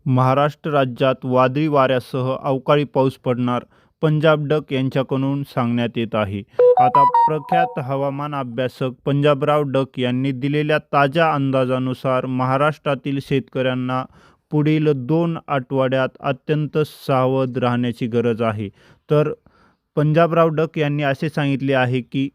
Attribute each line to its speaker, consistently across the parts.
Speaker 1: महाराष्ट्र राज्यात वादळी वाऱ्यासह अवकाळी पाऊस पडणार, पंजाब डक यांच्याकडून सांगण्यात येत आहे. आता प्रख्यात हवामान अभ्यासक पंजाबराव डक यांनी दिलेल्या ताज्या अंदाजानुसार महाराष्ट्रातील शेतकऱ्यांना पुढील 2 आठवड्यात अत्यंत सावध राहण्याची गरज आहे. तर पंजाबराव डक यांनी असे सांगितले आहे की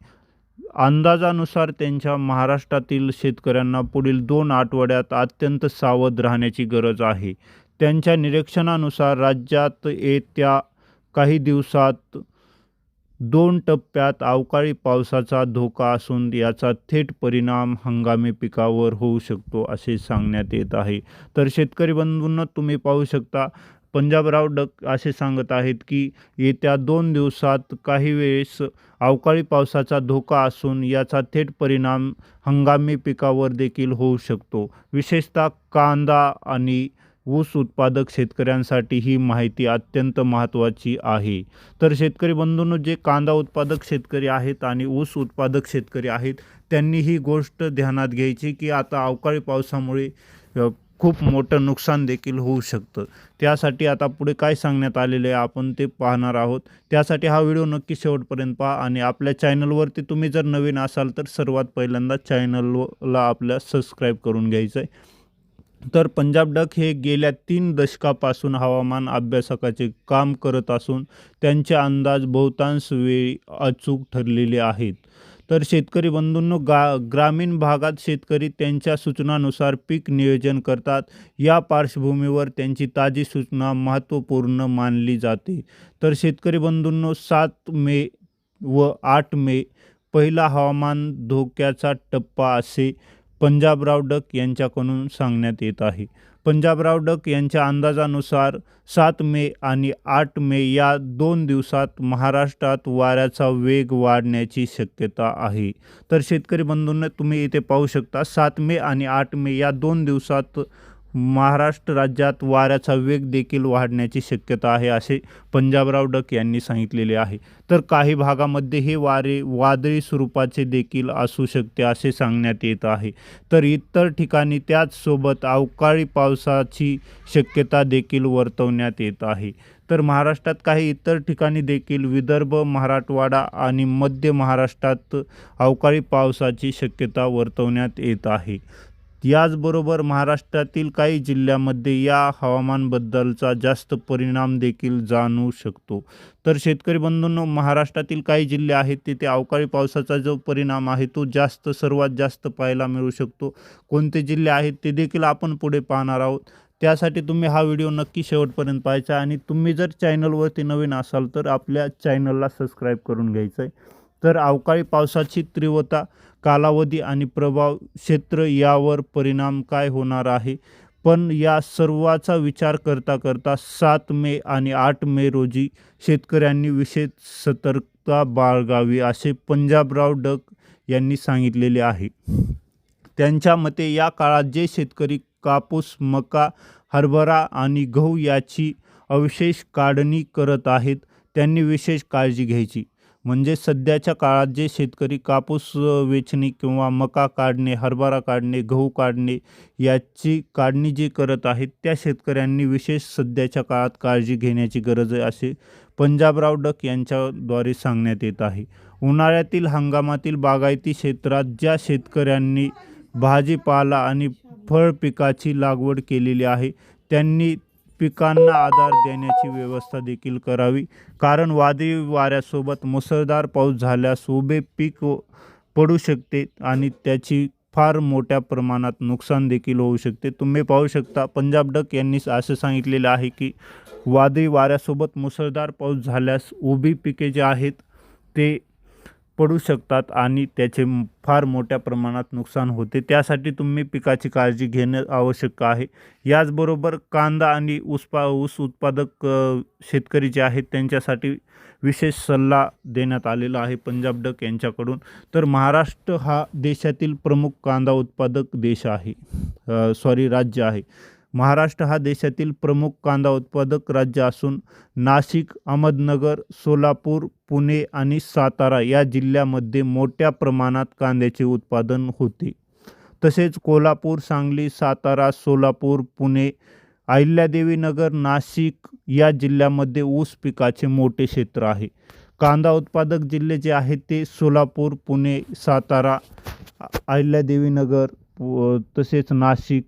Speaker 1: अंदाजानुसार त्यांच्या महाराष्ट्रातील शेतकऱ्यांना पुढील 2 आठवड्यात अत्यंत सावध राहण्याची गरज आहे. त्यांच्या निरीक्षणानुसार राज्यात येत्या काही दिवसात 2 टप्प्यात अवकाळी पावसाचा धोका असून याचा थेट परिणाम हंगामी पिकावर होऊ शकतो, असे सांगण्यात येत आहे. तर शेतकरी बंधूंनो, तुम्ही पाहू शकता पंजाबराव डक असे सांगत आहेत की येत्या 2 दिवसात काही वेळेस अवकाळी पावसाचा धोका असून याचा थेट परिणाम हंगामी पिकावर देखील होऊ शकतो. विशेषतः कांदा आणि ऊस उत्पादक शेतकऱ्यांसाठी ही माहिती अत्यंत महत्त्वाची आहे. तर शेतकरी बंधूंनो, जे कांदा उत्पादक शेतकरी आहेत आणि ऊस उत्पादक शेतकरी आहेत, त्यांनी ही गोष्ट ध्यानात घ्यायची की आता अवकाळी पावसामुळे खूप मोठं नुकसान देखील होऊ शकतं. त्यासाठी आता पुढे काय सांगण्यात आलेलं आहे आपण ते पाहणार आहोत. त्यासाठी हा व्हिडिओ नक्की शेवटपर्यंत पहा आणि आपल्या चॅनलवरती तुम्ही जर नवीन असाल तर सर्वात पहिल्यांदा चॅनलला आपल्या सबस्क्राईब करून घ्यायचं आहे. तर पंजाब डक हे गेल्या 3 दशकापासून हवामान अभ्यासकाचे काम करत असून त्यांचे अंदाज बहुतांश वेळी अचूक ठरलेले आहेत. तर शेतकरी बंधूंनो, ग्रामीण भागात शेतकरी त्यांच्या सूचनानुसार पीक नियोजन करतात. या पार्श्वभूमीवर त्यांची ताजी सूचना महत्त्वपूर्ण मानली जाते. तर शेतकरी बंधूंनो, 7 मे व 8 मे पहिला हवामान धोक्याचा टप्पा असे पंजाबराव डक यांच्याकडून सांगण्यात येत आहे. पंजाबराव डक यांच्या अंदाजानुसार 7 मे आणि 8 मे या 2 दिवसात महाराष्ट्रात वाऱ्याचा वेग वाढण्याची शक्यता आहे. तर शेतकरी बंधूंनो, तुम्ही इथे पाहू शकता 7 मे आणि 8 मे या 2 दिवसात महाराष्ट्र राज्यात वाऱ्याचा वेग देखील वाढण्याची शक्यता आहे, असे पंजाबराव डक यांनी सांगितलेले आहे. तर काही भागामध्ये हे वारे वादळी स्वरूपाचे देखील असू शकते, असे सांगण्यात येत आहे. तर इतर ठिकाणी त्याचसोबत अवकाळी पावसाची शक्यता देखील वर्तवण्यात येत आहे. तर महाराष्ट्रात काही इतर ठिकाणी देखील विदर्भ, मराठवाडा आणि मध्य महाराष्ट्रात अवकाळी पावसाची शक्यता वर्तवण्यात येत आहे. याचबरोबर महाराष्ट्रातील काही जिल्ह्यामध्ये या हवामानबद्दलचा जास्त परिणाम देखील जाणवू शकतो. तर शेतकरी बंधूंनो, महाराष्ट्रातील काही जिल्हे आहेत तिथे अवकाळी पावसाचा जो परिणाम आहे तो सर्वात जास्त पाहायला मिळू शकतो. कोणते जिल्हे आहेत ते देखील आपण पुढे पाहणार आहोत. त्यासाठी तुम्ही हा व्हिडिओ नक्की शेवटपर्यंत पाहायचा आणि तुम्ही जर चॅनलवरती नवीन असाल तर आपल्या चॅनलला सबस्क्राईब करून घ्यायचं आहे. तर अवकाळी पावसाची तीव्रता, कालावधी आणि प्रभाव क्षेत्र यावर परिणाम काय होणार आहे, पण या सर्वाचा विचार करता करता 7 मे आणि 8 मे रोजी शेतकऱ्यांनी विशेष सतर्कता बाळगावी, असे पंजाबराव डक यांनी सांगितलेले आहे. त्यांच्या मते या काळात जे शेतकरी कापूस, मका, हरभरा आणि गहू याची अवशेष काढणी करत आहेत त्यांनी विशेष काळजी घ्यायची. म्हणजे सध्याच्या काळात जे शेतकरी कापूस वेचणी किंवा मका काढणे, हरभरा काढणे, गहू काढणे याची काढणी जे करत आहेत त्या शेतकऱ्यांनी विशेष सध्याच्या काळात काळजी घेण्याची गरज आहे, असे पंजाबराव डक यांच्याद्वारे सांगण्यात येत आहे. उन्हाळ्यातील हंगामातील बागायती क्षेत्रात ज्या शेतकऱ्यांनी भाजीपाला आणि फळ पिकाची लागवड केलेली आहे त्यांनी पिकांना आधार देण्याची व्यवस्था देखील करावी. कारण वादळी वाऱ्यासोबत मुसळधार पाऊस झाल्यास उभे पीक पडू शकते आणि त्याची फार मोठ्या प्रमाणात नुकसान देखील होऊ शकते. तुम्ही पाहू शकता पंजाब डक यांनी असं सांगितलेलं आहे की वादळी वाऱ्यासोबत मुसळधार पाऊस झाल्यास उभी पिके जे आहेत ते पडू शकतात आणि त्याचे फार मोठ्या प्रमाणात नुकसान होते. त्यासाठी तुम्ही पिकाची काळजी घेणं आवश्यक आहे. याचबरोबर कांदा आणि ऊस उत्पादक शेतकरी जे आहेत त्यांच्यासाठी विशेष सल्ला देण्यात आलेला आहे पंजाब डक यांच्याकडून. तर महाराष्ट्र हा देशातील प्रमुख कांदा उत्पादक राज्य आहे. महाराष्ट्र हा देशातील प्रमुख कांदा उत्पादक राज्य असून नाशिक, अहमदनगर, सोलापूर, पुणे आणि सातारा या जिल्ह्यामध्ये मोठ्या प्रमाणात कांद्याचे उत्पादन होते. तसेच कोल्हापूर, सांगली, सातारा, सोलापूर, पुणे अहिल्यादेवी नगर, नाशिक या जिल्ह्यामध्ये ऊस पिकाचे मोठे क्षेत्र आहे. कांदा उत्पादक जिल्हे जे आहेत ते सोलापूर, पुणे, सातारा, अहिल्यादेवी नगर तसेच नाशिक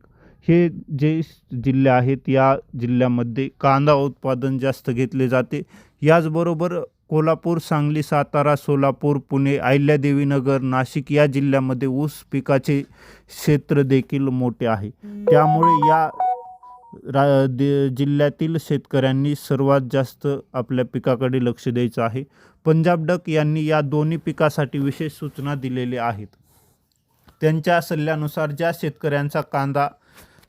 Speaker 1: हे जे जिल्हे आहेत या जिल्ह्यामध्ये कांदा उत्पादन जास्त घेतले जाते. याचबरोबर कोल्हापूर, सांगली, सातारा, सोलापूर, पुणे, अहिल्यादेवी नगर, नाशिक या जिल्ह्यामध्ये ऊस पिकाचे क्षेत्र देखील मोठे आहे. त्यामुळे या जिल्ह्यातील शेतकऱ्यांनी सर्वात जास्त आपल्या पिकाकडे लक्ष द्यायचं आहे. पंजाब डक यांनी या दोन्ही पिकासाठी विशेष सूचना दिलेल्या आहेत. त्यांच्या सल्ल्यानुसार ज्या शेतकऱ्यांचा कांदा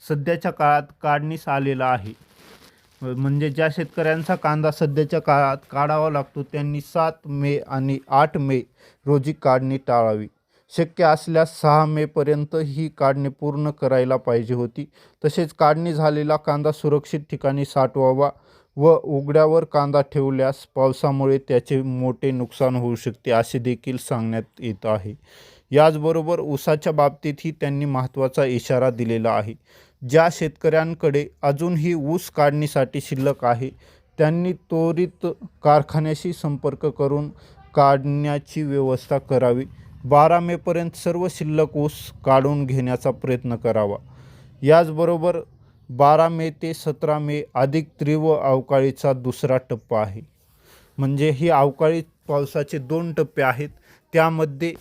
Speaker 1: सध्याच्या काळात काढणीस आलेला आहे, म्हणजे ज्या शेतकऱ्यांचा कांदा सध्याच्या काळात काढावा लागतो, त्यांनी 7 मे आणि 8 मे रोजी काढणी टाळावी. शक्य असल्यास 6 मेपर्यंत ही काढणी पूर्ण करायला पाहिजे होती. तसेच काढणी झालेला कांदा सुरक्षित ठिकाणी साठवावा व उघड्यावर कांदा ठेवल्यास पावसामुळे त्याचे मोठे नुकसान होऊ शकते असे देखील सांगण्यात येत आहे. याचबरोबर ऊसाच्या बाबतीतही त्यांनी महत्त्वाचा इशारा दिलेला आहे. ज्या शेतकऱ्यांकडे अजूनही ऊस काढणीसाठी शिल्लक आहे त्यांनी त्वरित कारखान्याशी संपर्क करून काढण्याची व्यवस्था करावी. 12 मेपर्यंत सर्व शिल्लक ऊस काढून घेण्याचा प्रयत्न करावा. याचबरोबर 12 मे ते 17 मे अधिक तीव्र अवकाळीचा दुसरा टप्पा आहे. म्हणजे ही अवकाळी पावसाचे 2 टप्पे आहेत. त्यामध्ये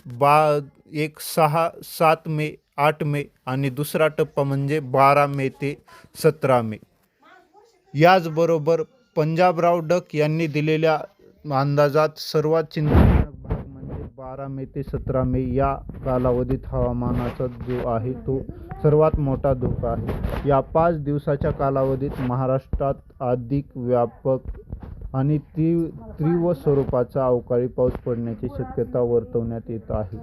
Speaker 1: 6, 7 मे, 8 मे आणि दुसरा टप्पा म्हणजे 12 मे ते 17 मे. याचबरोबर पंजाबराव डक यांनी दिलेल्या अंदाजात सर्वात चिंताजनक भाग म्हणजे 12 मे ते 17 मे या कालावधीत हवामानाचा जो आहे तो सर्वात मोठा धोका आहे. या 5 दिवसाच्या कालावधीत महाराष्ट्रात अधिक व्यापक आणि तीव्र स्वरूपाचा अवकाळी पाऊस पडण्याची शक्यता वर्तवण्यात येत आहे.